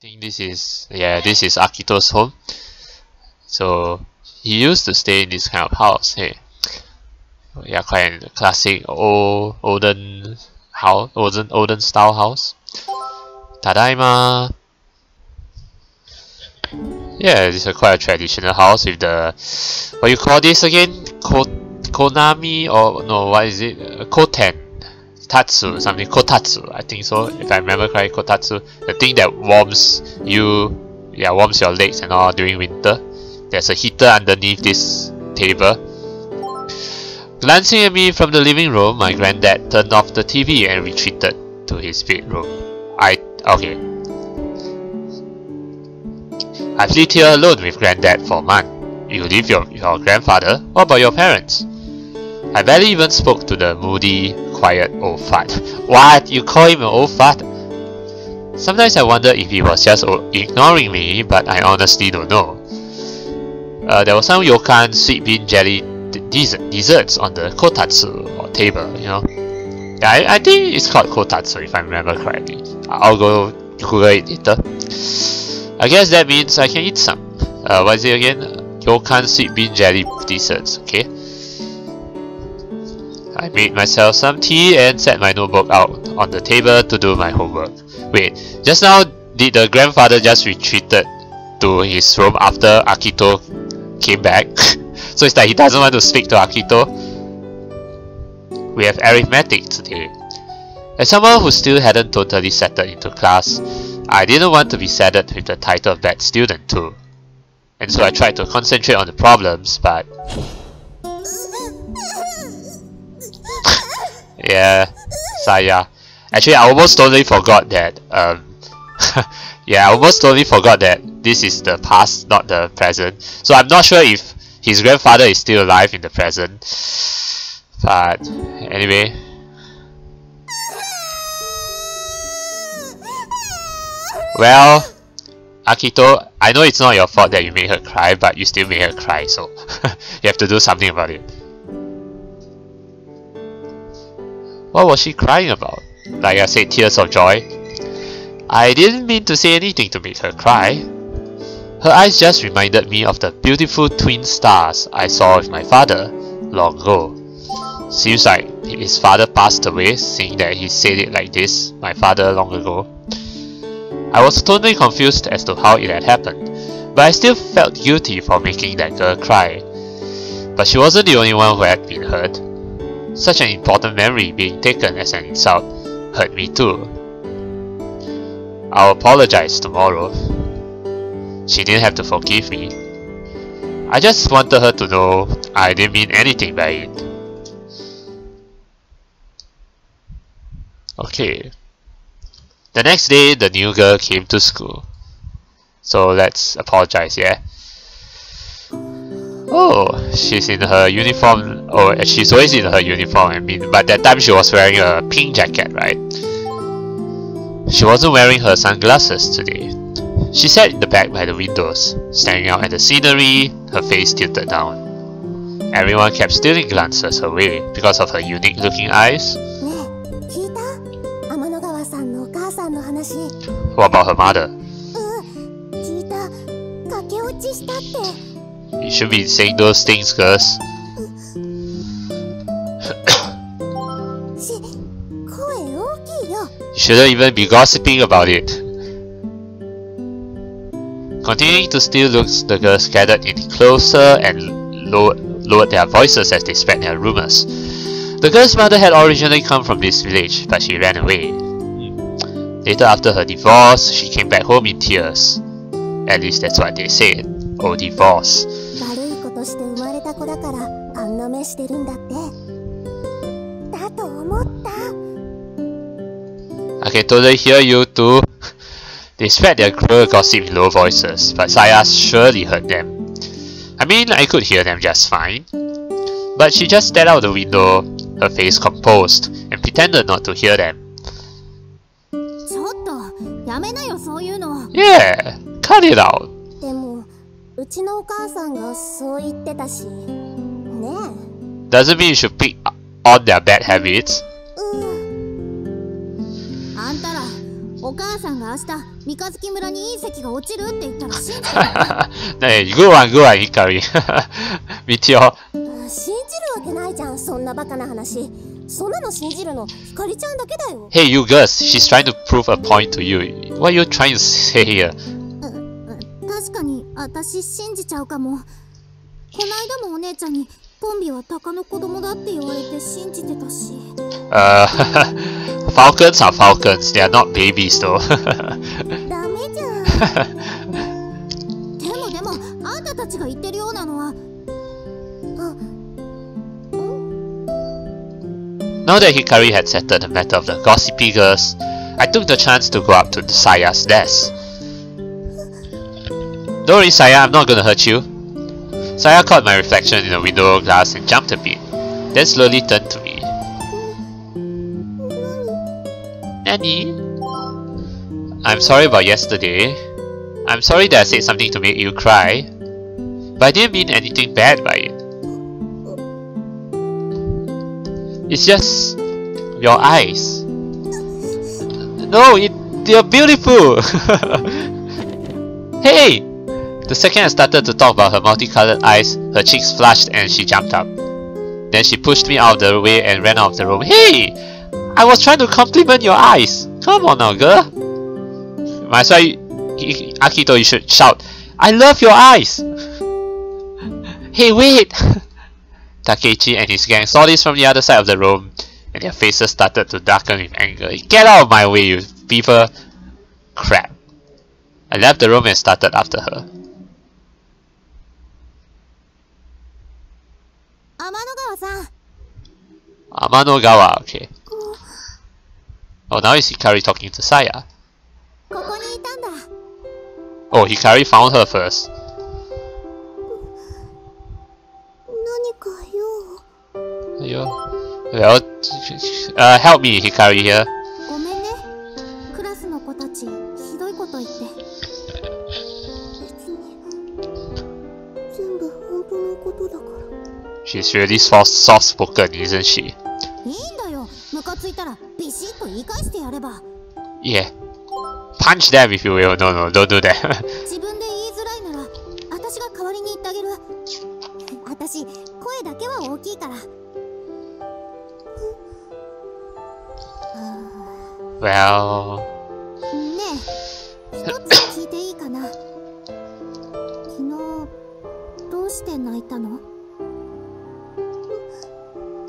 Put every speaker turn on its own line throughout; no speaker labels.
think this is Akito's home. So he used to stay in this kind of house. Hey, yeah, quite a classic olden style house. Tadaima. Yeah, this is quite a traditional house with the, what you call this again? Konami, or no, what is it? Koten. Tatsu, something, kotatsu, I think so, if I remember correctly. Kotatsu, the thing that warms your legs and all during winter. There's a heater underneath this table. Glancing at me from the living room, my granddad turned off the TV and retreated to his bedroom. I've lived here alone with granddad for a month. You live with your grandfather? What about your parents? I barely even spoke to the moody, quiet old fart. What? You call him an old fart? Sometimes I wonder if he was just ignoring me, but I honestly don't know. There was some yokan sweet bean jelly desserts on the kotatsu or table, you know. Yeah, I think it's called kotatsu if I remember correctly. I'll go Google it later. I guess that means I can eat some. What is it again? Yokan sweet bean jelly desserts, okay. I made myself some tea and set my notebook out on the table to do my homework. Wait, just now did the grandfather just retreated to his room after Akito came back? So it's like he doesn't want to speak to Akito. We have arithmetic today. As someone who still hadn't totally settled into class, I didn't want to be saddled with the title of bad student too. And so I tried to concentrate on the problems, but yeah, Saya. Actually, I almost totally forgot that. Yeah, I almost totally forgot that this is the past, not the present. So I'm not sure if his grandfather is still alive in the present. But anyway. Well, Akito, I know it's not your fault that you made her cry, but you still made her cry, so you have to do something about it. What was she crying about? Like I said, tears of joy? I didn't mean to say anything to make her cry. Her eyes just reminded me of the beautiful twin stars I saw with my father long ago. Seems like his father passed away, seeing that he said it like this, my father long ago. I was totally confused as to how it had happened, but I still felt guilty for making that girl cry. But she wasn't the only one who had been hurt. Such an important memory being taken as an insult hurt me too. I'll apologize tomorrow. She didn't have to forgive me. I just wanted her to know I didn't mean anything by it. Okay. The next day, the new girl came to school. So let's apologize, yeah? Oh, she's in her uniform. Oh, she's always in her uniform, I mean, but that time she was wearing a pink jacket, right? She wasn't wearing her sunglasses today. She sat in the back by the windows, staring out at the scenery, her face tilted down. Everyone kept stealing glances her way because of her unique looking eyes. What about her mother? You should be saying those things, girls. You shouldn't even be gossiping about it. Continuing to steal looks, the girls gathered in closer and lowered their voices as they spread their rumors. The girl's mother had originally come from this village, but she ran away. Later, after her divorce, she came back home in tears. At least that's what they said. Oh, divorce. I can totally hear you too. They spread their cruel gossip in low voices, but Saya surely heard them. I mean, I could hear them just fine. But she just stared out the window, her face composed, and pretended not to hear them. Yeah, cut it out. Doesn't mean you should pick on their bad habits.
三日月村に隕石が落ちるって言ったら信じて
ねえ、good one, good one, Hikari. 見てよ。
信じるわけないじゃん、そんなバカな話。そんなの信じるのひかりちゃんだけだよ。
Hey, you girls, she's trying to prove a point to you. What are you trying to say here?
確かに私信じちゃうかも。この間もお姉ちゃんにコンビは鷹の子供だって言われて信じてたし。
Falcons are falcons. They are not babies, though.
ダメじゃん。でもあんたたちが言ってるようなのは。
Now that Hikari had settled the matter of the gossipy girls, I took the chance to go up to Saya's desk. Don't worry, Saya, I'm not gonna hurt you. Saya caught my reflection in the window glass and jumped a bit, then slowly turned to me. Nanny? I'm sorry about yesterday. I'm sorry that I said something to make you cry, but I didn't mean anything bad by it. It's just your eyes. No, they're beautiful. Hey! The second I started to talk about her multicolored eyes, her cheeks flushed and she jumped up. Then she pushed me out of the way and ran out of the room. Hey! I was trying to compliment your eyes. Come on now, girl. Might as well, Akito, you should shout, I love your eyes! Hey, wait! Takechi and his gang saw this from the other side of the room, and their faces started to darken with anger. Get out of my way, you beaver! Crap. I left the room and started after her. Amanogawa, okay. Oh, now is Hikari talking to Saya. Oh, Hikari found her first. Well, help me, Hikari here. She's really soft-spoken, isn't she? Yeah. Punch them if you will. No, don't do that. Well...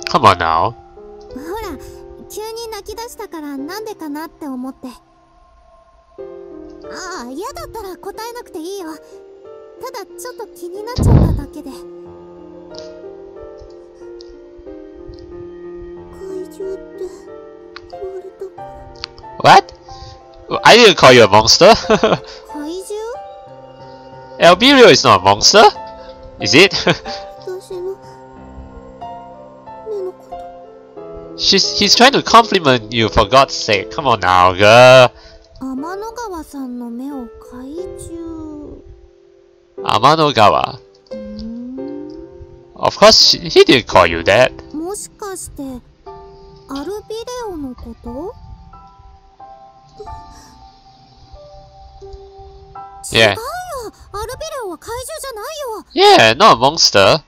Come on now. What? I didn't call you a monster. Alberio is not a monster, is it? He's trying to compliment you, for God's sake. Come on now, girl. Amanogawa. Of course, he didn't call you that. Yeah. Yeah, not a monster.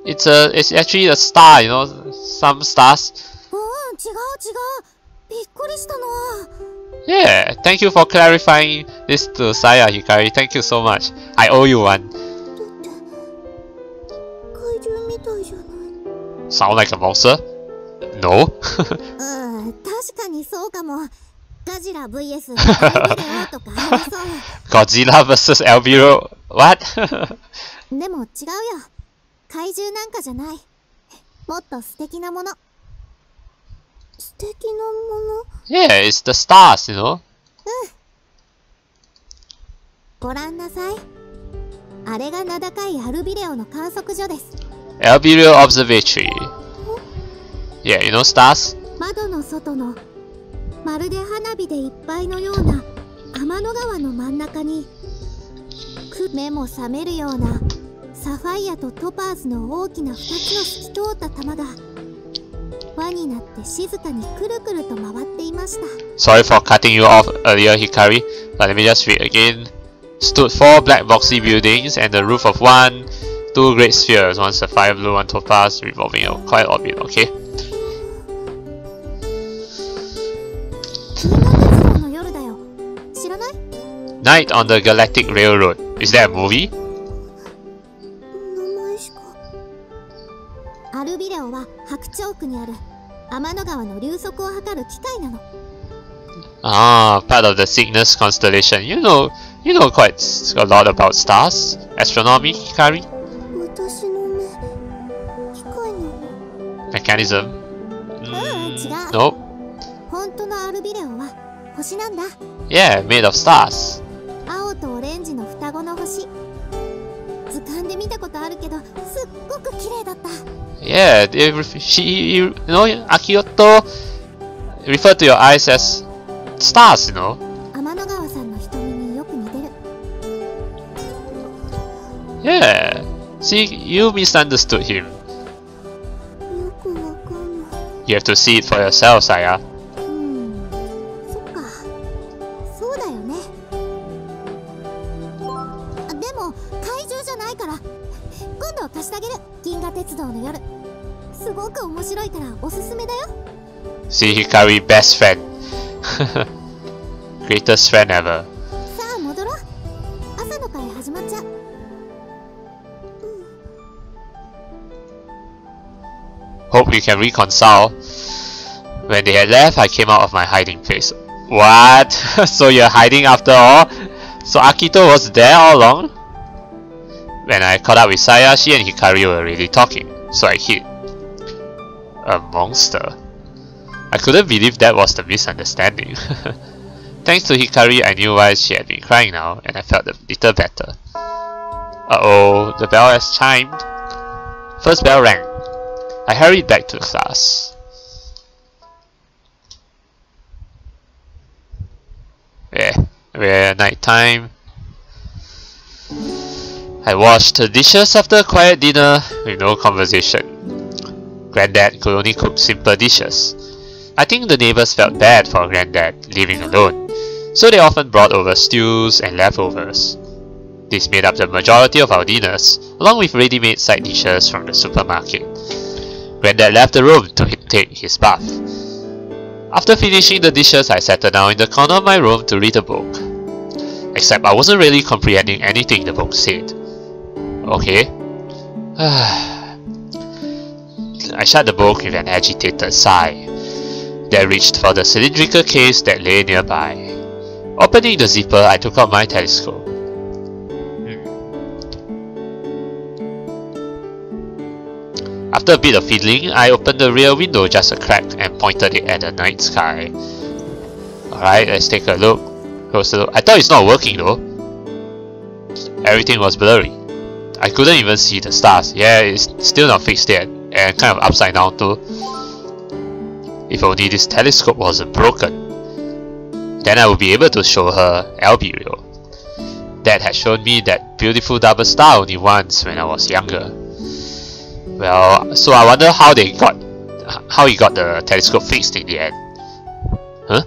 It's actually a star, you know, some stars. Yeah, thank you for clarifying this to Saya, Hikari. Thank you so much. I owe you one. Sound like a monster? No. Godzilla vs Alberio? What? Yeah, it's the stars, you know. Alberio Observatory. Yeah, you know stars?
輪になって静かにくるくると回っていました。
Sorry for cutting you off earlier, Hikari, but let me just read again. Stood 4 black boxy buildings and the roof of one, 2 great spheres, one sapphire blue, one topaz, revolving a quiet orbit, okay?
銀河鉄道の夜だよ。知らない？
Night on the Galactic Railroad. Is that a movie?
名前しか。アルビレオは白鳥区にある天の川の流速を測る機械なの。
Ah, part of the Cygnus constellation. You know quite a lot about stars, astronomy, Hikari.
私の目、機械なの。
Mechanism.
違う。
Nope.
本当のアルビレオは星なんだ。
Yeah, made of stars.
青とオレンジの双子の星。図鑑で見たことあるけど、すっごく綺麗だった。
Yeah, Akito referred to your eyes as stars, you know.
天の川さんの瞳によく似てる。
Yeah. See, you misunderstood him.
よくわかんない。
You have to see it for yourself, Saya.
そっか。そうだよね。でも怪獣じゃないから。今度は貸してあげる。銀河鉄道の夜。すごく面白いからおすすめだよ。
See, Hikari, best friend. Greatest friend ever.
さあ戻ろう。朝の会始まっちゃう。
Hope we can reconcile. When they had left, I came out of my hiding place. What? So you're hiding after all? So Akito was there all along? When I caught up with Saya, she and Hikari were really talking, so I hid. A monster. I couldn't believe that was the misunderstanding. Thanks to Hikari, I knew why she had been crying now, and I felt a little better. Uh-oh, the bell has chimed. First bell rang. I hurried back to class. We're night time. I washed the dishes after a quiet dinner with no conversation. Granddad could only cook simple dishes. I think the neighbors felt bad for Granddad living alone, so they often brought over stews and leftovers. This made up the majority of our dinners, along with ready-made side dishes from the supermarket. Granddad left the room to take his bath. After finishing the dishes, I settled down in the corner of my room to read a book. Except I wasn't really comprehending anything the book said. Okay. I shut the book with an agitated sigh. Then reached for the cylindrical case that lay nearby. Opening the zipper, I took out my telescope. After a bit of fiddling, I opened the rear window just a crack and pointed it at the night sky. Alright, let's take a look. Closer look. I thought it's not working though. Everything was blurry. I couldn't even see the stars. Yeah, it's still not fixed yet, and kind of upside down too. If only this telescope wasn't broken. Then I would be able to show her Albireo. Dad had shown me that beautiful double star only once when I was younger. Well, so I wonder how he got the telescope fixed in the end. Huh?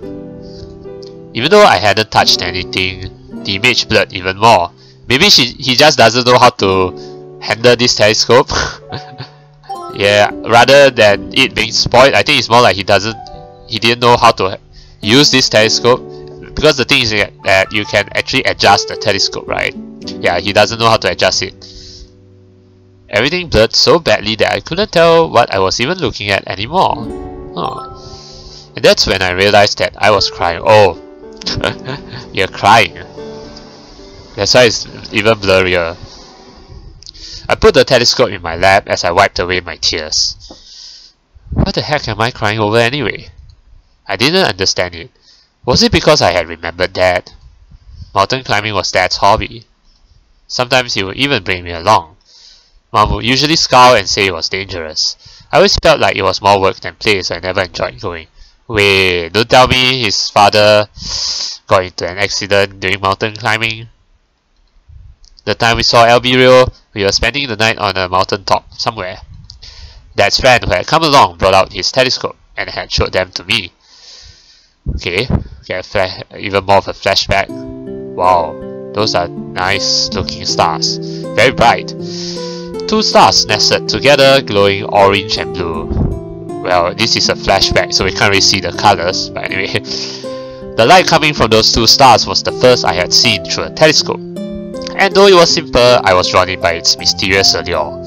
Even though I hadn't touched anything, the image blurred even more. Maybe he just doesn't know how to handle this telescope. Yeah, rather than it being spoiled, I think it's more like he didn't know how to use this telescope. Because the thing is that you can actually adjust the telescope, right? Yeah, he doesn't know how to adjust it. Everything blurred so badly that I couldn't tell what I was even looking at anymore. And that's when I realized that I was crying. Oh, you're crying. That's why it's even blurrier. I put the telescope in my lap as I wiped away my tears. What the heck am I crying over anyway? I didn't understand it. Was it because I had remembered Dad? Mountain climbing was Dad's hobby. Sometimes he would even bring me along. Mom would usually scowl and say it was dangerous. I always felt like it was more work than play, so I never enjoyed going. Wait, don't tell me his father got into an accident during mountain climbing. The time we saw Albireo, we were spending the night on a mountain top somewhere. Dad's friend who had come along brought out his telescope and had showed them to me. Okay, even more of a flashback. Wow, those are nice looking stars. Very bright. 2 stars nested together, glowing orange and blue. Well, this is a flashback, so we can't really see the colors, but anyway. The light coming from those 2 stars was the first I had seen through a telescope. And though it was simple, I was drawn in by its mysterious allure.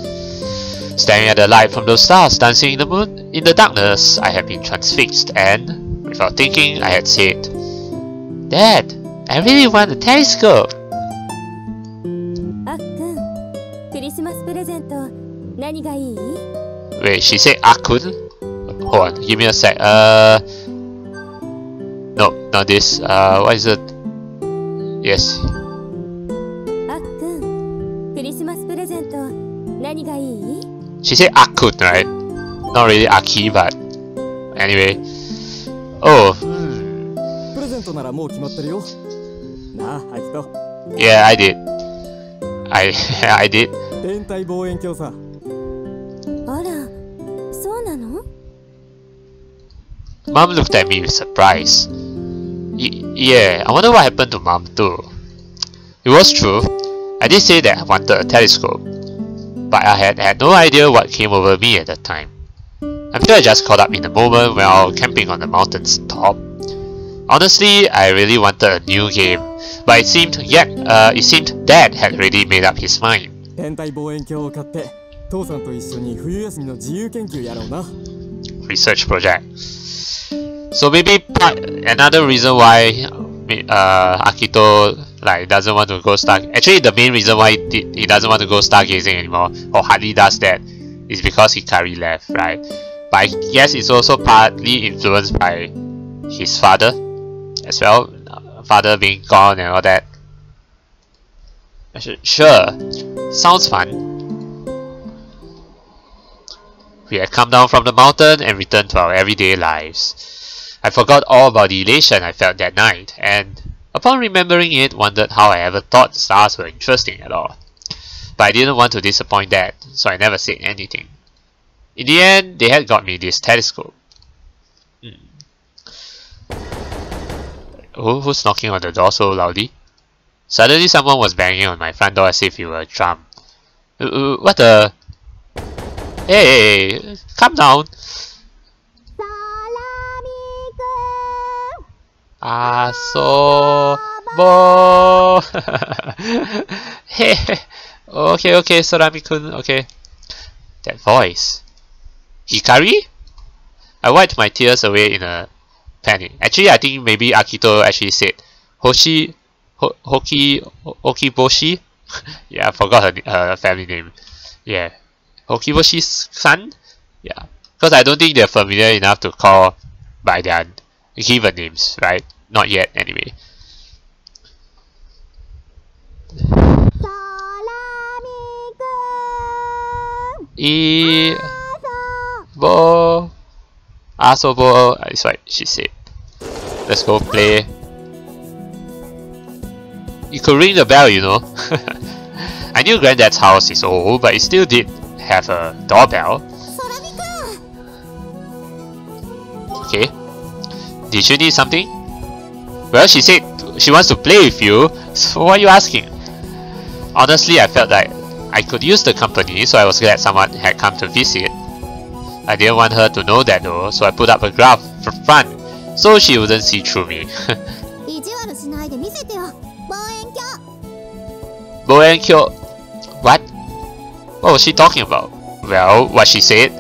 Staring at the light from those stars dancing in the moon, in the darkness, I had been transfixed and, without thinking, I had said, "Dad, I really want a telescope." Wait, she said Akun? Hold on, give me a sec. No, not this. What is it? Yes. She said Akun, right? Not really Aki, but anyway. Oh. Yeah, I did. I did. Mom looked at me with surprise. Yeah, I wonder what happened to Mom too. It was true. I did say that I wanted a telescope, but I had no idea what came over me at that time. I'm sure I just caught up in the moment while camping on the mountain's top. Honestly, I really wanted a new game, but it seemed Dad had already made up his mind. Research project. So maybe another reason why Akito doesn't want to go actually the main reason why he doesn't want to go stargazing anymore, or hardly does that, is because Hikari left, right? But I guess it's also partly influenced by his father as well, father being gone and all that. Sure, sounds fun. We had come down from the mountain and returned to our everyday lives. I forgot all about the elation I felt that night, and upon remembering it, wondered how I ever thought stars were interesting at all. But I didn't want to disappoint Dad, so I never said anything. In the end, they had got me this telescope. Who's knocking on the door so loudly? Suddenly someone was banging on my front door as if it were a drum. What the... Hey, calm down. Asobo. Hey, okay, Sorami-kun, okay. That voice. Hikari? I wiped my tears away in a panic. Actually, I think maybe Akito actually said Hokiboshi? Yeah, I forgot her family name. Yeah. Hokiboshi's son? Yeah. Because I don't think they're familiar enough to call by their given names, right? Not yet, anyway. Asobo. That's what she said. Let's go play. You could ring the bell, you know. I knew Granddad's house is old, but it still did have a doorbell. Okay. Did you need something? Well, she said she wants to play with you, so why are you asking? Honestly, I felt like I could use the company, so I was glad someone had come to visit. I didn't want her to know that though, so I put up a graph for front, so she wouldn't see through me. Boenkyo. What? What was she talking about? Well, what she said.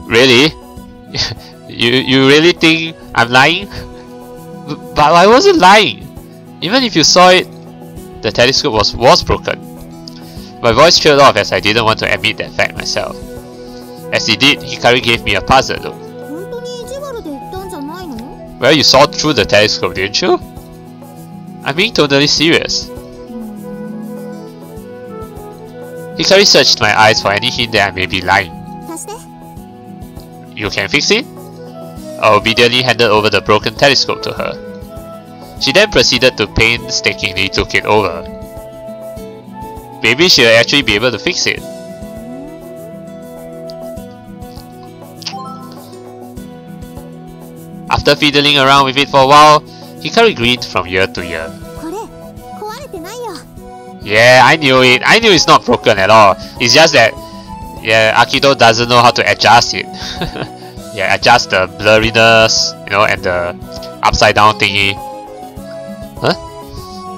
Really? You really think I'm lying? But I wasn't lying. Even if you saw it, the telescope was broken. My voice trailed off as I didn't want to admit that fact myself. As it did, Hikari gave me a puzzled look. Well, you saw through the telescope, didn't you? I'm being totally serious. Hikari searched my eyes for any hint that I may be lying. You can fix it? I obediently handed over the broken telescope to her. She then proceeded to painstakingly look it over. Maybe she'll actually be able to fix it. After fiddling around with it for a while, Hikari grinned from ear to ear.
これ壊れてないよ。
Yeah, I knew it. I knew it's not broken at all. It's just that, yeah, Akito doesn't know how to adjust it. Yeah, adjust the blurriness, you know, and the upside down thingy. Huh?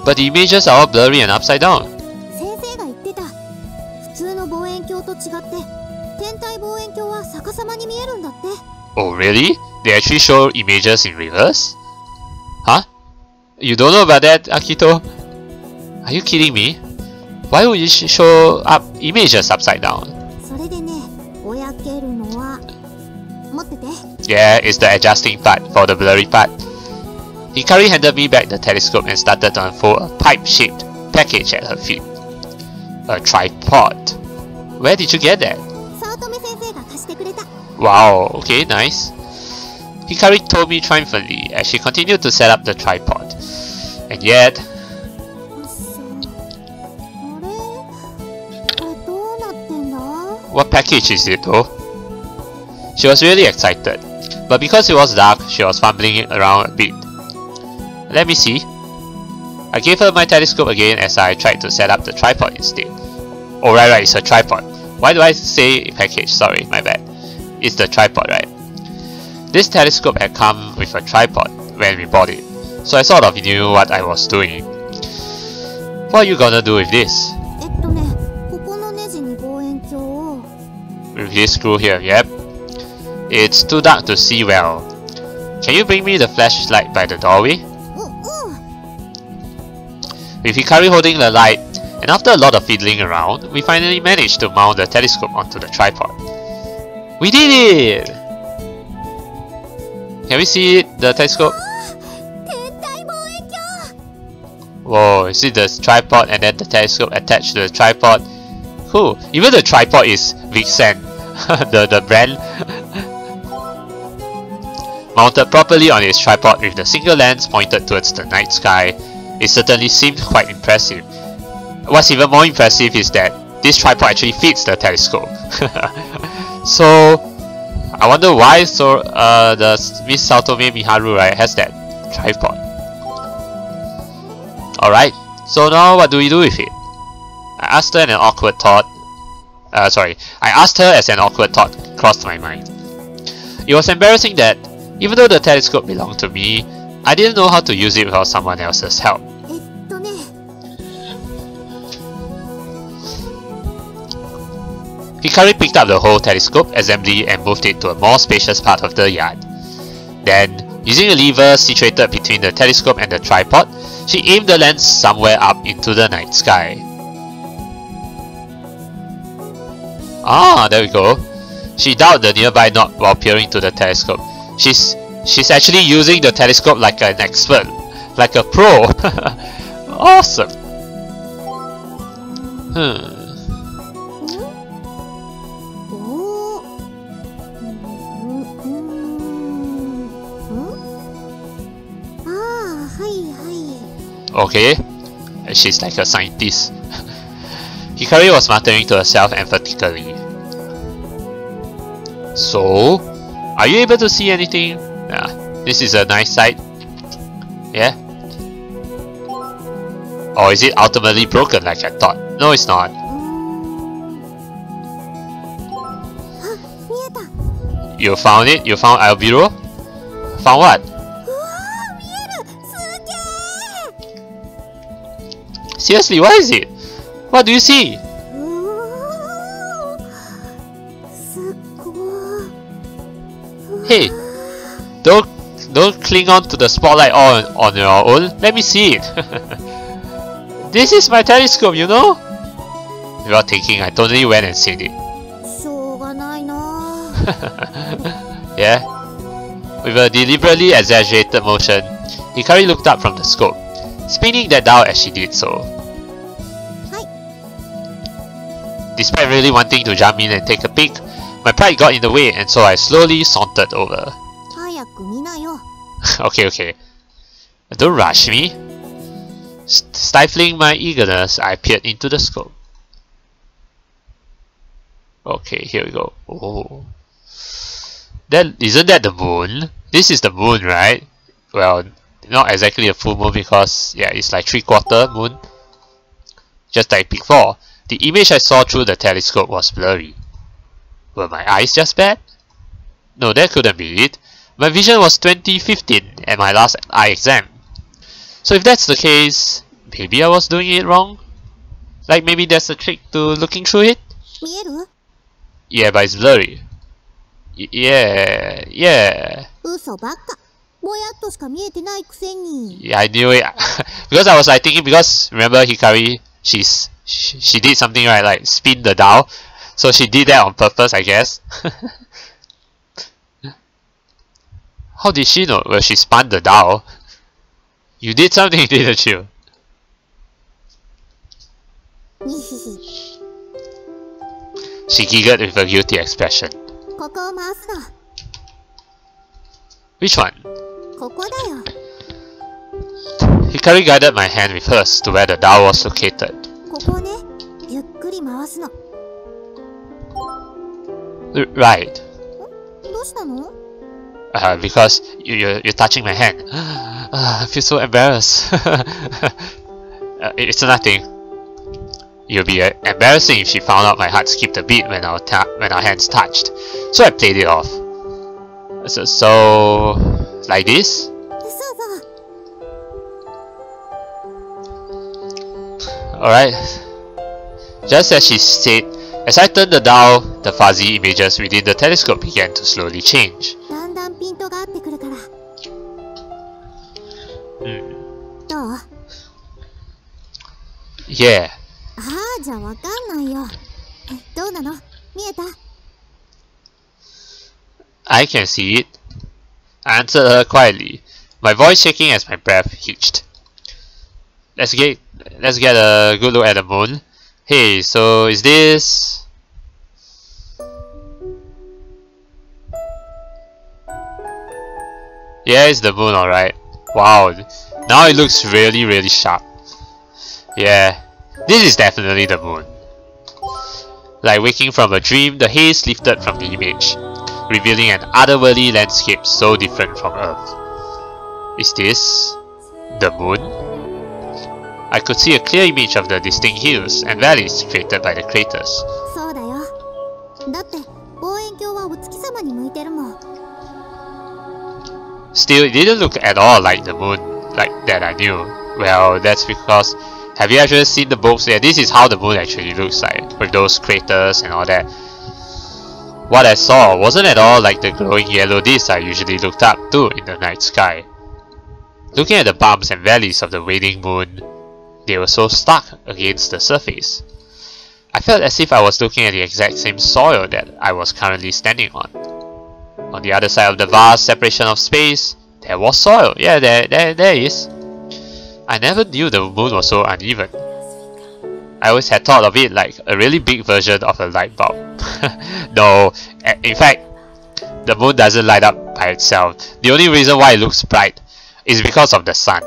But the images are all blurry and upside down.
先生が言ってた。普通の望遠鏡と違って天体望遠鏡は逆さまに見えるんだって。
Oh, really? They actually show images in reverse? Huh? You don't know about that, Akito? Are you kidding me? Why would you show up images upside down?
それでね、ぼやけるのは持ってて。
Yeah, it's the adjusting part for the blurry part. Hikari handed me back the telescope and started to unfold a pipe-shaped package at her feet. A tripod. Where did you get that?
早乙女先生が貸してくれた。
Wow, okay, nice. Hikari told me triumphantly as she continued to set up the tripod. And yet...
あれ？これどうなってんだ？
What package is it though? She was really excited, but because it was dark, she was fumbling around a bit. Let me see. I gave her my telescope again as I tried to set up the tripod instead. Oh right, it's a tripod. Why do I say package? Sorry, my bad. It's the tripod, right? This telescope had come with a tripod when we bought it, so I sort of knew what I was doing. What are you gonna do with this?
ね、ここのネジに望遠鏡を。
With this screw here, yep. It's too dark to see well. Can you bring me the flashlight by the doorway? With Hikari holding the light, and after a lot of fiddling around, we finally managed to mount the telescope onto the tripod. We did it! Can we see it, the telescope? Whoa, you see the tripod and then the telescope attached to the tripod. Cool. Even the tripod is Vixen, the brand. Mounted properly on its tripod with the single lens pointed towards the night sky, it certainly seemed quite impressive. What's even more impressive is that this tripod actually fits the telescope. So, I wonder why the Miss Saotome Miharu, right, has that tripod. Alright, so now what do we do with it? I asked her as an awkward thought crossed my mind. It was embarrassing that, even though the telescope belonged to me, I didn't know how to use it without someone else's help. Hikari picked up the whole telescope assembly and moved it to a more spacious part of the yard. Then, using a lever situated between the telescope and the tripod, she aimed the lens somewhere up into the night sky. Ah, there we go. She dialed the nearby knob while peering to the telescope. She's actually using the telescope like an expert, like a pro. Awesome. Okay, she's like a scientist. Hikari was muttering to herself emphatically. So, are you able to see anything? This is a nice sight. Yeah? Or is it ultimately broken like I thought? No, it's not. You found it? You found Albiro? Found what? Seriously, what is it? What do you see? Hey, don't cling on to the spotlight on your own. Let me see it. This is my telescope, you know? Without thinking, I totally went and seen it. Yeah. With a deliberately exaggerated motion, Hikari looked up from the scope, spinning that dial as she did so. Despite really wanting to jump in and take a peek, my pride got in the way and so I slowly sauntered over. Okay. Don't rush me. Stifling my eagerness, I peered into the scope. Okay, here we go. Oh. Then isn't that the moon? This is the moon, right? Well, not exactly a full moon because yeah, it's like 3/4 moon. Just like before, the image I saw through the telescope was blurry. Were my eyes just bad? No, that couldn't be it. My vision was 2015 at my last eye exam. So if that's the case, maybe I was doing it wrong? Like maybe there's a trick to looking through it?
見える？
Yeah, but it's blurry. Yeah.
嘘ばっか。ぼやっとしか見えてないくせに。
Yeah, I knew it. Because I was like thinking, because remember Hikari, she did something right, like spin the dial. So she did that on purpose, I guess. How did she know? Well, she spun the dial. You did something, didn't you?
にひひ。
She giggled with a guilty expression.
ここを回すの。
Which one?
ここだよ。
Hikari guided my hand with hers to where the dial was located.
ここをね、ゆっくり回すの。
Right.
どうしたの？
Because you're touching my hand. I feel so embarrassed. It's nothing. It would be embarrassing if she found out my heart skipped a beat when our hands touched. So I played it off. So like this?
そうそう。
Alright. Just as she said, as I turned the dial, the fuzzy images within the telescope began to slowly change.
だんだんピントが合ってくるから。どう？
Yeah.
ああ、じゃあわかんないよ。どうなの？見えた？
I can see it. I answered her quietly, my voice shaking as my breath hitched. Let's get a good look at the moon. Hey, so is this? Yeah, it's the moon, alright. Wow, now it looks really sharp. Yeah, this is definitely the moon. Like waking from a dream, the haze lifted from the image, revealing an otherworldly landscape so different from Earth. Is this the moon? I could see a clear image of the distinct hills and valleys created by the craters.
そうだよ。だって望遠鏡はお月様に向いてるもん。
Still, it didn't look at all like the moon like that I knew. Well, that's because have you actually seen the books? Yeah, this is how the moon actually looks like, with those craters and all that. What I saw wasn't at all like the glowing yellow disc I usually looked up to in the night sky. Looking at the bumps and valleys of the waning moon, they were so stark against the surface. I felt as if I was looking at the exact same soil that I was currently standing on. On the other side of the vast separation of space, there was soil. Yeah, there is. I never knew the moon was so uneven. I always had thought of it like a really big version of a light bulb. No, in fact, the moon doesn't light up by itself. The only reason why it looks bright is because of the sun.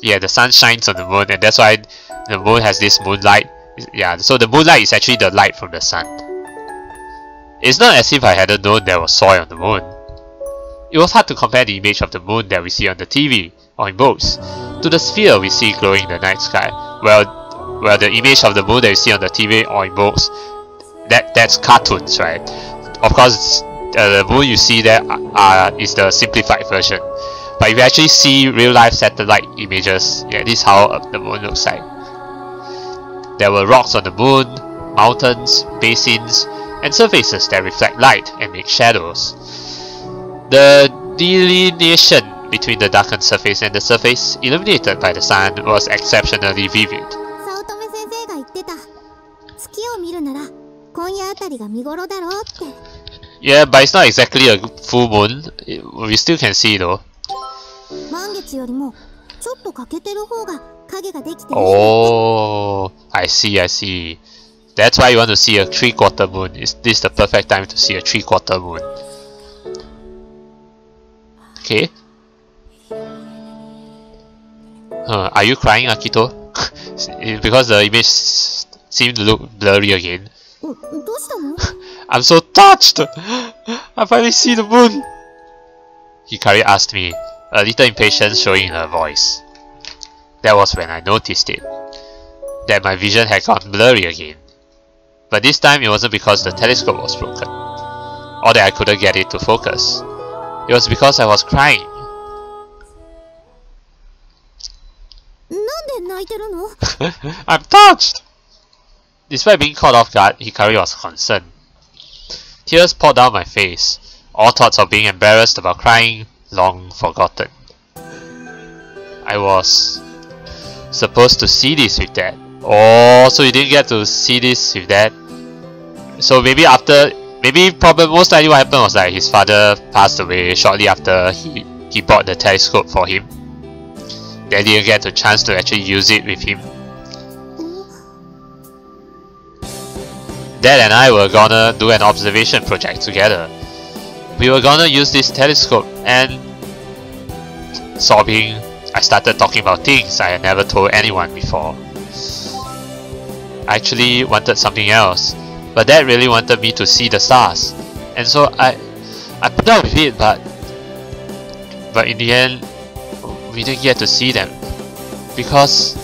Yeah, the sun shines on the moon, and that's why the moon has this moonlight. Yeah, so the moonlight is actually the light from the sun. It's not as if I hadn't known there was soil on the moon. It was hard to compare the image of the moon that we see on the TV or in books to the sphere we see glowing in the night sky. Well, the image of the moon that you see on the TV or in books, that's cartoons, right? Of course, the moon you see there is the simplified version. But if you actually see real-life satellite images, yeah, this is how the moon looks like. There were rocks on the moon, mountains, basins, and surfaces that reflect light and make shadows. The delineation between the darkened surface and the surface illuminated by the sun was exceptionally vivid.
早乙女先生が言ってた。月を見るなら今夜あたりが見頃だろうって。
Yeah, but it's not exactly a full moon. We still can see though.
満月よりもちょっと欠けてる方が影ができてる。
Oh, I see. That's why you want to see a 3/4 moon. Is this the perfect time to see a 3/4 moon? Okay. Are you crying, Akito? Because the image seemed to look blurry again.
どうしたの？
I'm so touched! I finally see the moon! Hikari asked me, a little impatience showing in her voice. That was when I noticed it. That my vision had gone blurry again. But this time it wasn't because the telescope was broken, or that I couldn't get it to focus. It was because I was crying.
なんで泣いてるの？
I'm touched! Despite being caught off guard, Hikari was concerned. Tears poured down my face, all thoughts of being embarrassed about crying long forgotten. I was supposed to see this with Dad. Oh, so you didn't get to see this with Dad? So maybe probably most likely what happened was that his father passed away shortly after he bought the telescope for him. They didn't get the chance to actually use it with him. Dad and I were gonna do an observation project together. We were gonna use this telescope, and sobbing, I started talking about things I had never told anyone before. I actually wanted something else, but Dad really wanted me to see the stars, and so I put up with it, but in the end we didn't get to see them because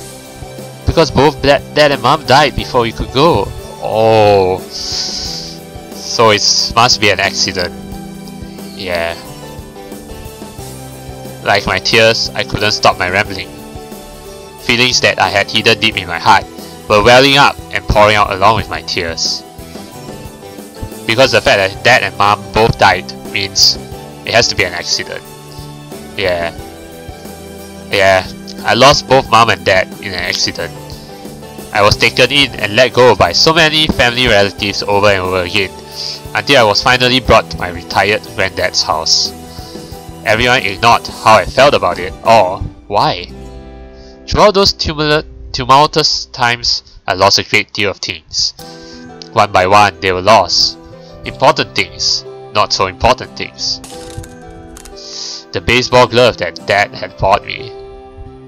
both Dad and Mom died before we could go. Oh, so it must be an accident. Yeah. Like my tears, I couldn't stop my rambling. Feelings that I had hidden deep in my heart were welling up and pouring out along with my tears. Because the fact that Dad and Mom both died means it has to be an accident. Yeah, I lost both Mom and Dad in an accident. I was taken in and let go by so many family relatives over and over again, until I was finally brought to my retired granddad's house. Everyone ignored how I felt about it, or why. Throughout those tumultuous times, I lost a great deal of things. One by one, they were lost. Important things, not so important things. The baseball glove that Dad had bought me.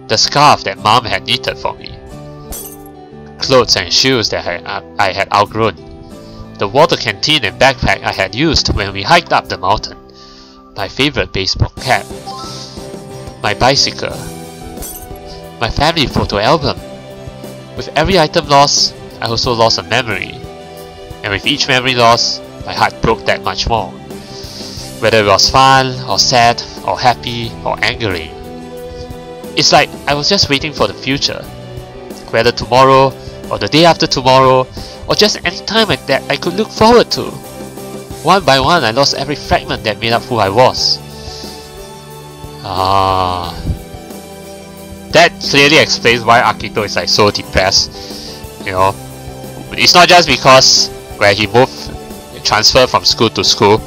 The scarf that Mom had knitted for me. Clothes and shoes that I had outgrown. The water canteen and backpack I had used when we hiked up the mountain. My favorite baseball cap. My bicycle. My family photo album. With every item lost, I also lost a memory. And with each memory lost, my heart broke that much more. Whether it was fun, or sad, or happy, or angering. It's like I was just waiting for the future. Whether tomorrow, or the day after tomorrow, or just any time that I could look forward to. One by one, I lost every fragment that made up who I was. That clearly explains why Akito is like so depressed. You know, it's not just because where he transferred from school to school,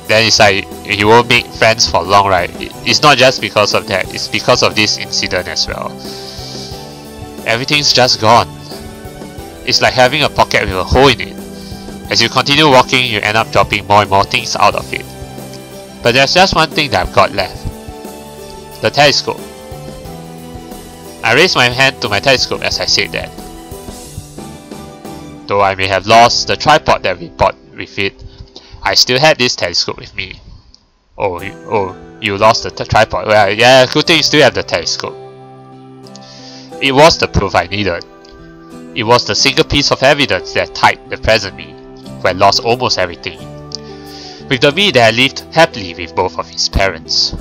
then it's like he won't make friends for long, right? It's not just because of that, it's because of this incident as well. Everything's just gone. It's like having a pocket with a hole in it. As you continue walking, you end up dropping more and more things out of it. But there's just one thing that I've got left. The telescope. I raised my hand to my telescope as I said that. Though I may have lost the tripod that we bought with it, I still had this telescope with me. Oh, you lost the tripod. Well, yeah, good thing you still have the telescope. It was the proof I needed. It was the single piece of evidence that tied the present me, who had lost almost everything, with the me that had lived happily with both of his parents.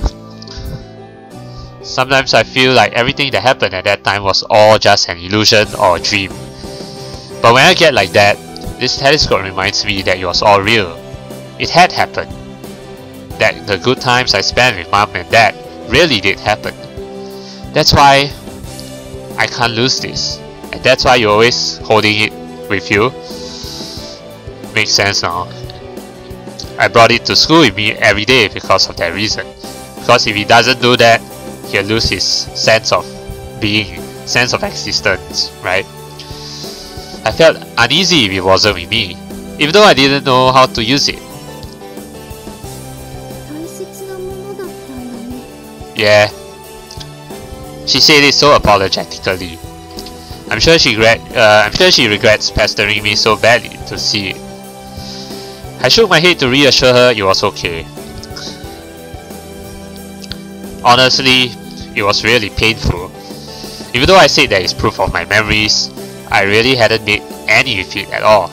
Sometimes I feel like everything that happened at that time was all just an illusion or a dream. But when I get like that, this telescope reminds me that it was all real. It had happened. That the good times I spent with Mom and Dad really did happen. That's why I can't lose this. And that's why you're always holding it with you. Makes sense now. I brought it to school with me every day because of that reason. Because if he doesn't do that, he'll lose his sense of being, sense of existence, right? I felt uneasy if it wasn't with me, even though I didn't know how to use it. Yeah. She said it so apologetically. I'm sure she regrets pestering me so badly to see it. I shook my head to reassure her it was okay. Honestly, it was really painful. Even though I said that it's proof of my memories, I really hadn't made any with it at all.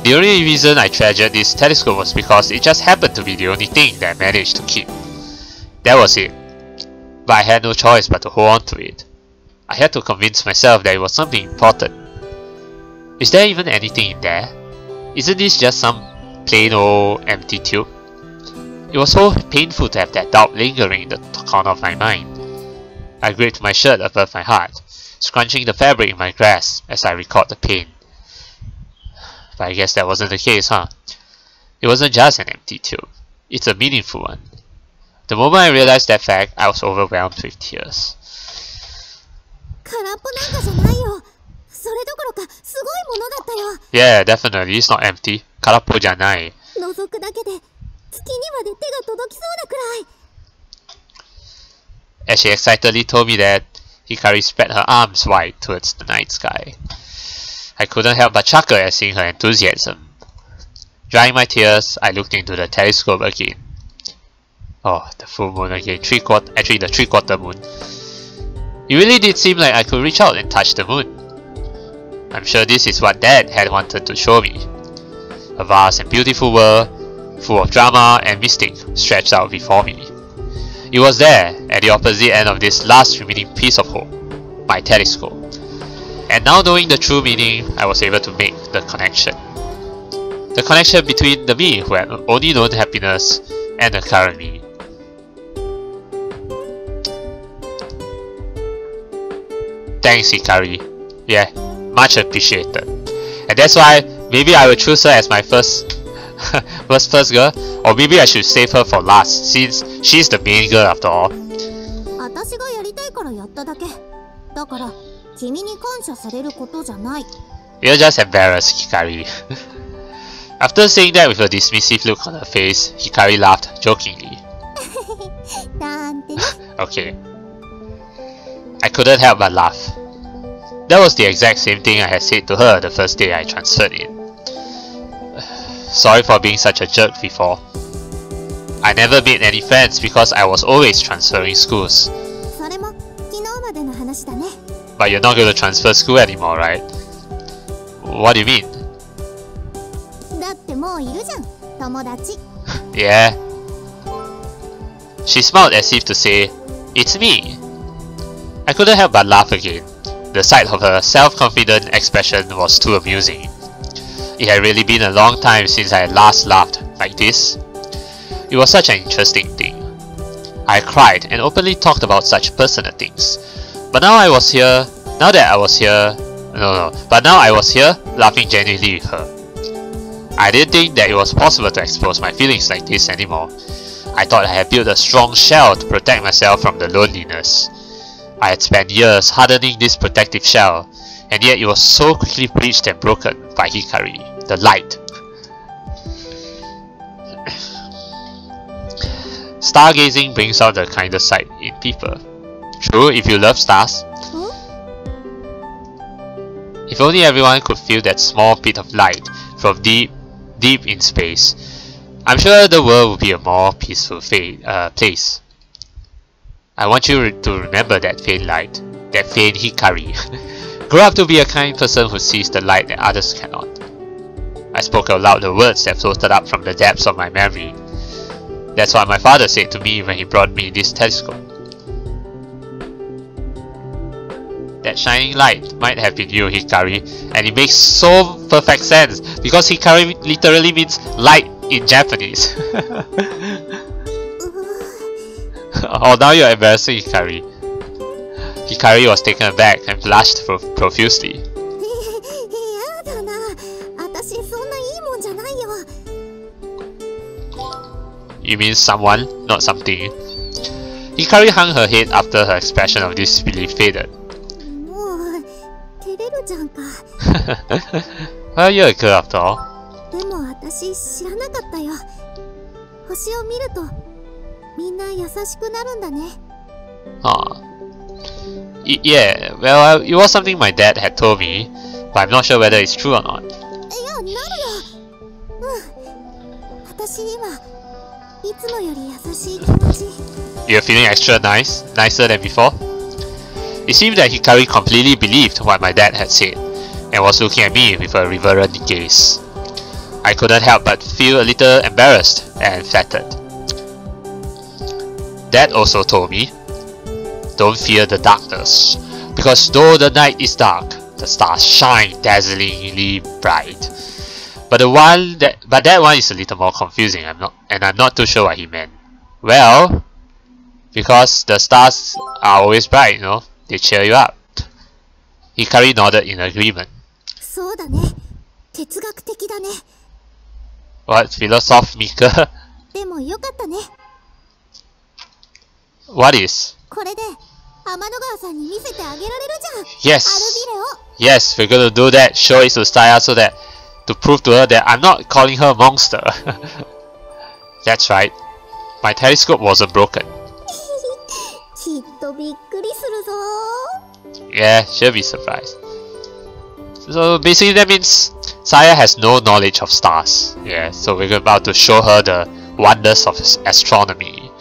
The only reason I treasured this telescope was because it just happened to be the only thing that I managed to keep. That was it. But I had no choice but to hold on to it. I had to convince myself that it was something important. Is there even anything in there? Isn't this just some plain old empty tube? It was so painful to have that doubt lingering in the corner of my mind. I gripped my shirt above my heart, scrunching the fabric in my grasp as I recalled the pain. But I guess that wasn't the case, huh? It wasn't just an empty tube. It's a meaningful one. The moment I realized that fact, I was overwhelmed with tears. Yeah, definitely, it's not empty. 空っぽじゃない。As she excitedly told me that, Hikari spread her arms wide towards the night sky. I couldn't help but chuckle at seeing her enthusiasm. Drying my tears, I looked into the telescope again. Oh, the full moon again. Actually, the three-quarter moon. It really did seem like I could reach out and touch the moon. I'm sure this is what Dad had wanted to show me. A vast and beautiful world, full of drama and mystic, stretched out before me. It was there, at the opposite end of this last remaining piece of hope, my telescope. And now knowing the true meaning, I was able to make the connection. The connection between the me who had only known happiness and the current me. Thanks, Hikari. Yeah, much appreciated. And that's why maybe I will choose her as my first girl, or maybe I should save her for last, since she's the main girl after all. You're just embarrassed, Hikari. After saying that with a dismissive look on her face, Hikari laughed jokingly. Okay. I couldn't help but laugh. That was the exact same thing I had said to her the first day I transferred in. Sorry for being such a jerk before. I never made any friends because I was always transferring schools. But you're not going to transfer school anymore, right? What do you mean? Yeah. She smiled as if to say, "It's me." I couldn't help but laugh again. The sight of her self-confident expression was too amusing. It had really been a long time since I had last laughed like this. It was such an interesting thing. I cried and openly talked about such personal things. But now I was here, laughing genuinely with her. I didn't think that it was possible to expose my feelings like this anymore. I thought I had built a strong shell to protect myself from the loneliness. I had spent years hardening this protective shell, and yet it was so quickly breached and broken by Hikari, the light. Stargazing brings out the kinder side in people. True, if you love stars. If only everyone could feel that small bit of light from deep in space, I'm sure the world would be a more peaceful place. I want you to remember that faint light, that faint Hikari. Grow up to be a kind person who sees the light that others cannot. I spoke out loud the words that floated up from the depths of my memory. That's what my father said to me when he brought me this telescope. That shining light might have been you, Hikari, and it makes so perfect sense because Hikari literally means light in Japanese. Oh, now you're embarrassing Hikari. Hikari was taken aback and blushed profusely. You mean someone, not something. Hikari hung her head after her expression of disbelief faded. Well, you're a girl after all. Yeah, well, it was something my dad had told me, but I'm not sure whether it's true or not.
いや、なるよ。私今いつもより優しい気持ち。
You're feeling extra nice, nicer than before? It seemed that Hikari completely believed what my dad had said, and was looking at me with a reverent gaze. I couldn't help but feel a little embarrassed and flattered. Dad also told me, don't fear the darkness, because though the night is dark, the stars shine dazzlingly bright. But that one is a little more confusing. I'm not too sure what he meant. Well, because the stars are always bright, you know, they cheer you up. Hikari nodded in agreement.
そうだね。哲学的だね。
What, philosophical?
でもよかったね。
What is?
これで天の川さんに見せてあげられるじゃん。
Yes.
アルビレを。
Yes, we're gonna do that. Show it to Saya so that to prove to her that I'm not calling her a monster. That's right. My telescope wasn't broken.
きっとびっくりするぞ。
Yeah, she'll be surprised. So basically that means Saya has no knowledge of stars. Yeah, so we're about to show her the wonders of astronomy.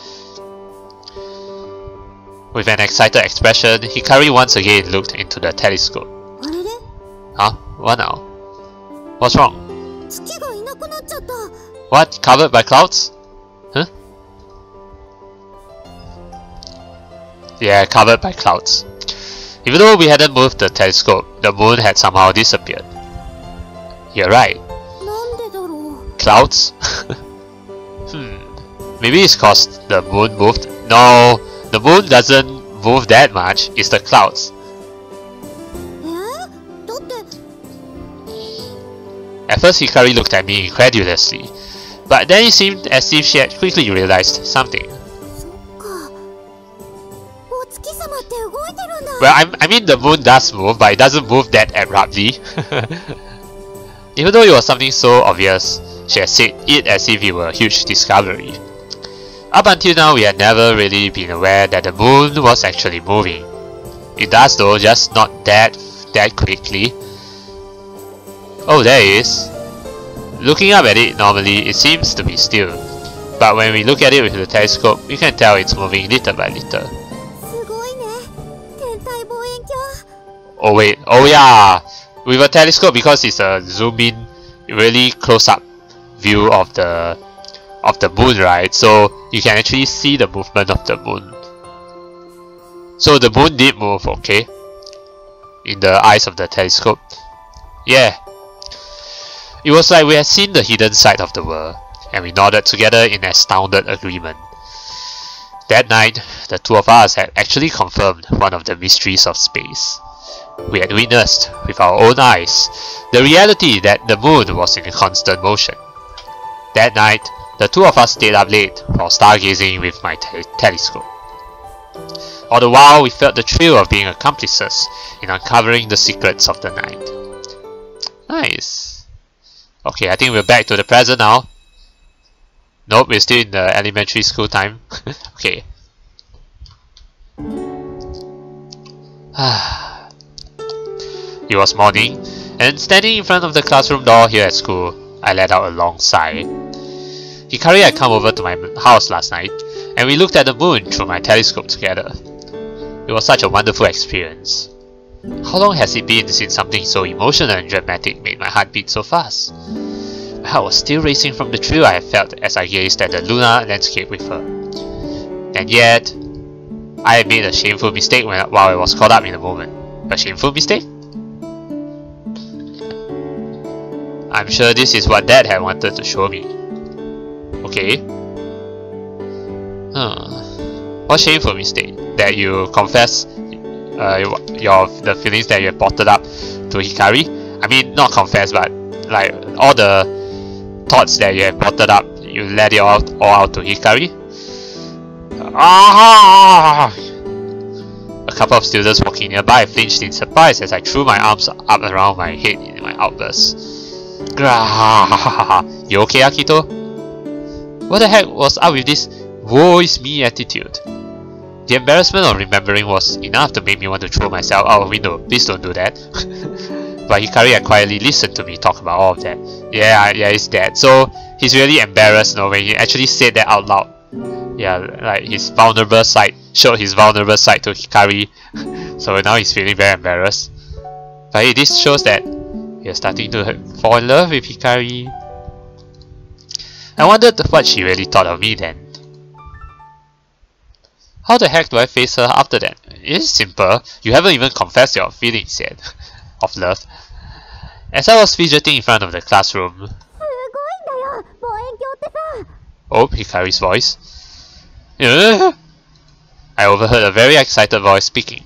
With an excited expression, Hikari once again looked into the telescope.
あれれ？
Huh? What now? What's wrong?
月がいなくなっちゃった。
What? Covered by clouds? Huh? Yeah, covered by clouds. Even though we hadn't moved the telescope, the moon had somehow disappeared. You're right.
なんでだろう。
Clouds? Maybe it's cause the moon moved? No, the moon doesn't move that much, it's the clouds.
だって。
At first Hikari looked at me incredulously, but then it seemed as if she had quickly realized something.
そっか。お月様って動いてるんだ。
Well, I mean the moon does move, but it doesn't move that abruptly. Even though it was something so obvious, she had said it as if it were a huge discovery. Up until now, we had never really been aware that the moon was actually moving. It does though, just not that quickly. Oh, there it is. Looking up at it normally, it seems to be still. But when we look at it with the telescope, we can tell it's moving little by little.
すごいね。天体望遠鏡。
Oh wait, oh yeah! With a telescope, because it's a zoom in, really close up view of the moon, right? So you can actually see the movement of the moon. So the moon did move, okay? In the eyes of the telescope. Yeah. It was like we had seen the hidden side of the world, and we nodded together in astounded agreement. That night, the two of us had actually confirmed one of the mysteries of space. We had witnessed, with our own eyes, the reality that the moon was in constant motion. That night, the two of us stayed up late while stargazing with my telescope. All the while, we felt the thrill of being accomplices in uncovering the secrets of the night. Nice. Okay, I think we're back to the present now. Nope, we're still in the elementary school time. Okay. It was morning, and standing in front of the classroom door here at school, I let out a long sigh. Hikari had come over to my house last night, and we looked at the moon through my telescope together. It was such a wonderful experience. How long has it been since something so emotional and dramatic made my heart beat so fast? My heart was still racing from the thrill I had felt as I gazed at the lunar landscape with her. And yet, I had made a shameful mistake while I was caught up in the moment. A shameful mistake? I'm sure this is what Dad had wanted to show me. Okay. What shameful mistake? That you confess the feelings that you have bottled up to Hikari? I mean, not confess, but like all the thoughts that you have bottled up, you let it all out to Hikari? Ah! A couple of students walking nearby flinched in surprise as I threw my arms up around my head in my outburst. You okay, Akito? What the heck was up with this woe is me attitude? The embarrassment of remembering was enough to make me want to throw myself out of a window. Please don't do that. But Hikari had quietly listened to me talk about all of that. Yeah, it's that. So he's really embarrassed, when he actually said that out loud. Yeah, like his vulnerable side, showed his vulnerable side to Hikari. So now he's feeling very embarrassed. But hey, this shows that you're starting to fall in love with Hikari. I wondered what she really thought of me then. How the heck do I face her after that? It's simple. You haven't even confessed your feelings yet. Of love. As I was fidgeting in front of the classroom. Oh, Hikari's voice. I overheard a very excited voice speaking.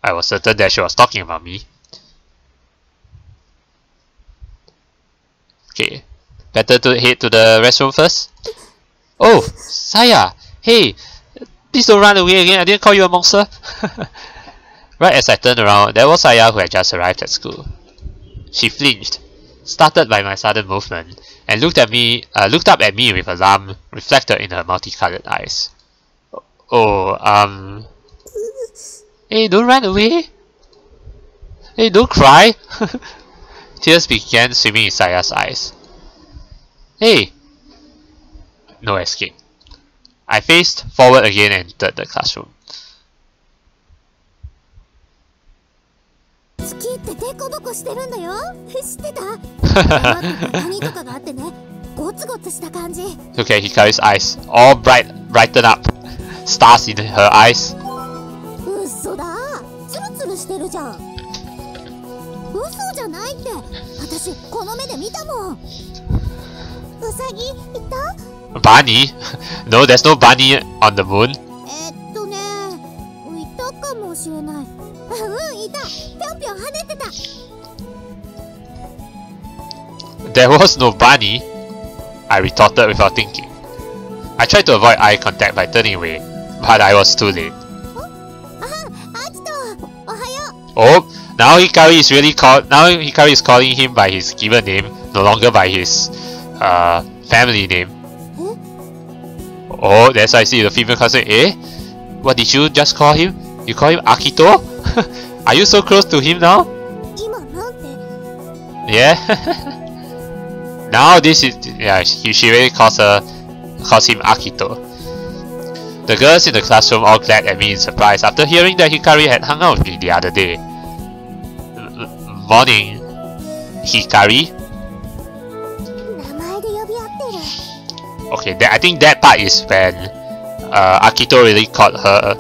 I was certain that she was talking about me. Okay, better to head to the restroom first. Oh, Saya! Hey! Please don't run away again, I didn't call you a monster! Right as I turned around, there was Saya who had just arrived at school. She flinched, startled by my sudden movement, and looked up at me with alarm reflected in her multicolored eyes. Oh, hey, don't run away! Hey, don't cry! Tears began swimming in Saya's eyes. Hey! No escape. I faced forward again and entered the classroom. Look at Hikari's eyes, all brighten up. Stars in her eyes. Bunny? No, there's no bunny on the moon. There was no bunny, I retorted without thinking. I tried to avoid eye contact by turning away, but I was too late. Oh, now Hikari is calling him by his given name, no longer by his family name. Oh, that's why I see the female classmate. Eh? What did you just call him? You call him Akito? Are you so close to him now? Yeah. Now this is she really calls him Akito. The girls in the classroom all glared at me in surprise after hearing that Hikari had hung out with me the other day. Morning, Hikari. Okay, I think that part is when Akito really called her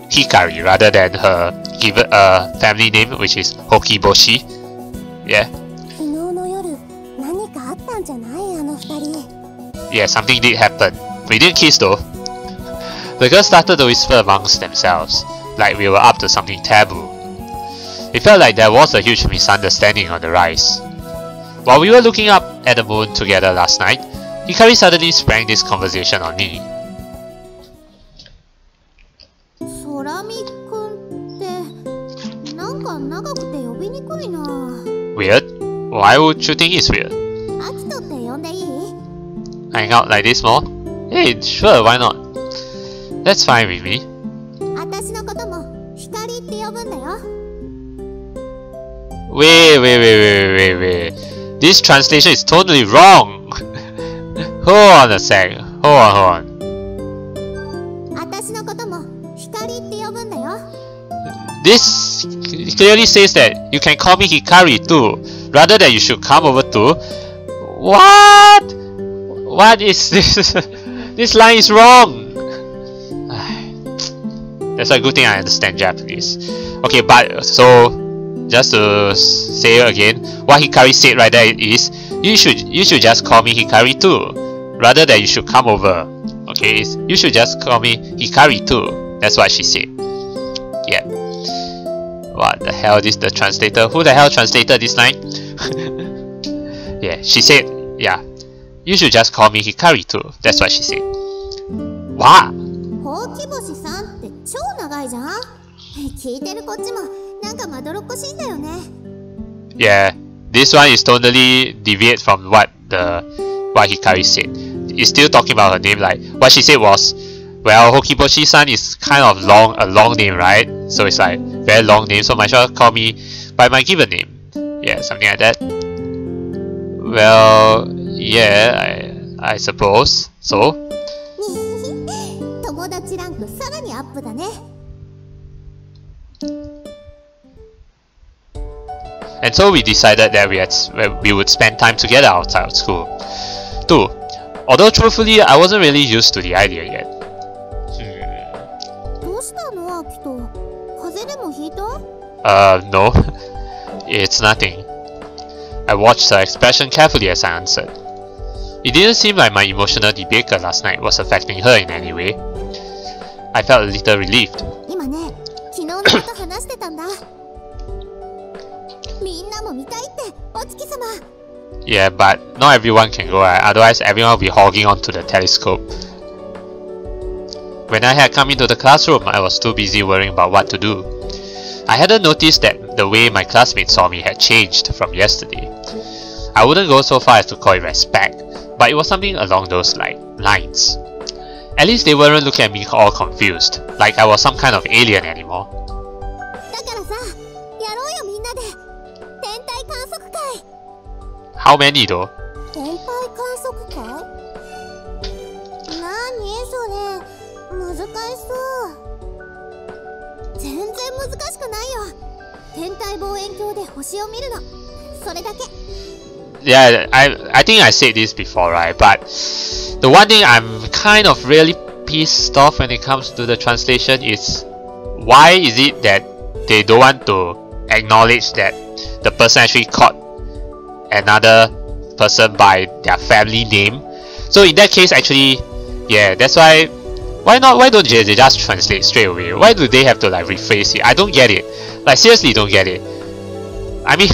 Hikari rather than her given family name, which is Hokiboshi. Yeah. Yeah, something did happen. We didn't kiss though. The girls started to whisper amongst themselves, like we were up to something taboo. It felt like there was a huge misunderstanding on the rise. While we were looking up at the moon together last night, Hikari suddenly sprang this conversation on me. Weird? Why would you think it's weird? Hang out like this more? Hey, sure, why not? That's fine with me. Wait. This translation is totally wrong. Hold on a sec. Hold on. This clearly says that you can call me Hikari too, rather than you should come over to. What? What is this? This line is wrong. That's a good thing I understand Japanese. Okay, but so just to say again, what Hikari said right there is you should just call me Hikari too, rather than you should come over. Okay, you should just call me Hikari too. That's what she said. Yeah. What the hell is the translator? Who the hell translated this line? Yeah, she said, yeah, you should just call me Hikari too. That's what she said. Wow. Yeah, this one is totally deviate from what what Hikari said. He's still talking about her name. Like what she said was, well, Hokiboshi-san is kind of a long name, right? So it's like very long name. So might as well call me by my given name. Yeah, something like that. Well, yeah, I suppose so.
友達ランクさらにアップだね。
And so we decided that we would spend time together outside of school. 2. Although truthfully, I wasn't really used to the idea yet.
どうしたの、アキト？風邪でもひいた？
No. It's nothing. I watched her expression carefully as I answered. It didn't seem like my emotional debate last night was affecting her in any way. I felt a little relieved.
今ね、昨日のこと話してたんだ。みんなも見たいって、お月様。
Yeah, but not everyone can go, right? Otherwise everyone will be hogging onto the telescope. When I had come into the classroom, I was too busy worrying about what to do. I hadn't noticed that the way my classmates saw me had changed from yesterday. I wouldn't go so far as to call it respect, but it was something along those lines. At least they weren't looking at me all confused, like I was some kind of alien anymore.
だからさ、やろうよみんなで。天体観測会。
How many though?
天体観測会？何それ？難しそう。全然難しくないよ。天体望遠鏡で星を見るの。それだけ。
Yeah, I think I said this before, right? But the one thing I'm kind of really pissed off when it comes to the translation is, why is it that they don't want to acknowledge that the person actually caught another person by their family name? So in that case, actually, yeah, that's why. Why don't they just translate straight away? Why do they have to like rephrase it? I don't get it. Like seriously, don't get it. I mean,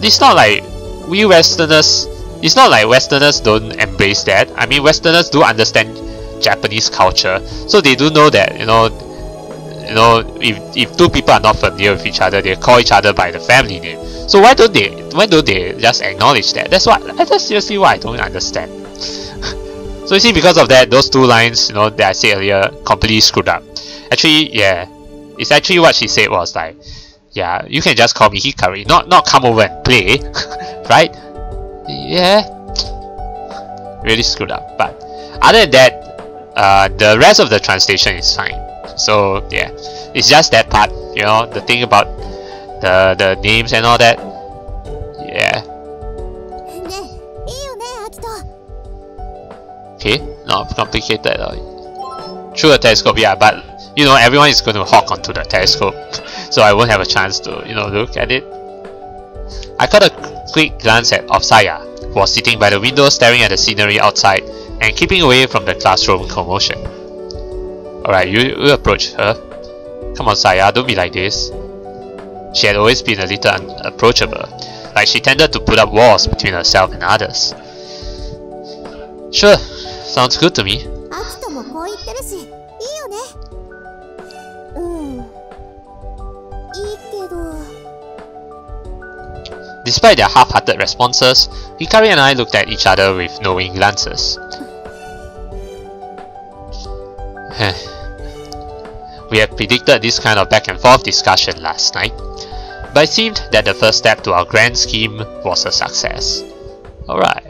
it's not like we Westerners. It's not like Westerners don't embrace that. I mean, Westerners do understand Japanese culture, so they do know that if two people are not familiar with each other, they call each other by the family name. So why don't they just acknowledge that? That's seriously what I don't understand. So you see, because of that, those two lines, that I said earlier, completely screwed up. Actually, yeah, it's actually what she said was like, yeah, you can just call me Hikari, not come over and play, right? Yeah, really screwed up. But other than that, the rest of the translation is fine. So yeah, it's just that part, the thing about the names and all that. Yeah. Okay, not complicated. Through a telescope, yeah, but everyone is going to hawk onto the telescope, so I won't have a chance to look at it. I caught a quick glance at Saya, who was sitting by the window staring at the scenery outside and keeping away from the classroom commotion. Alright, you approach her. Come on, Saya, don't be like this. She had always been a little unapproachable, like she tended to put up walls between herself and others. Sure, sounds good to me.
Akito もこう言ってるし、いいよね。いいけど。
Despite their half-hearted responses, Hikari and I looked at each other with knowing glances. We had predicted this kind of back-and-forth discussion last night, but it seemed that the first step to our grand scheme was a success. Alright.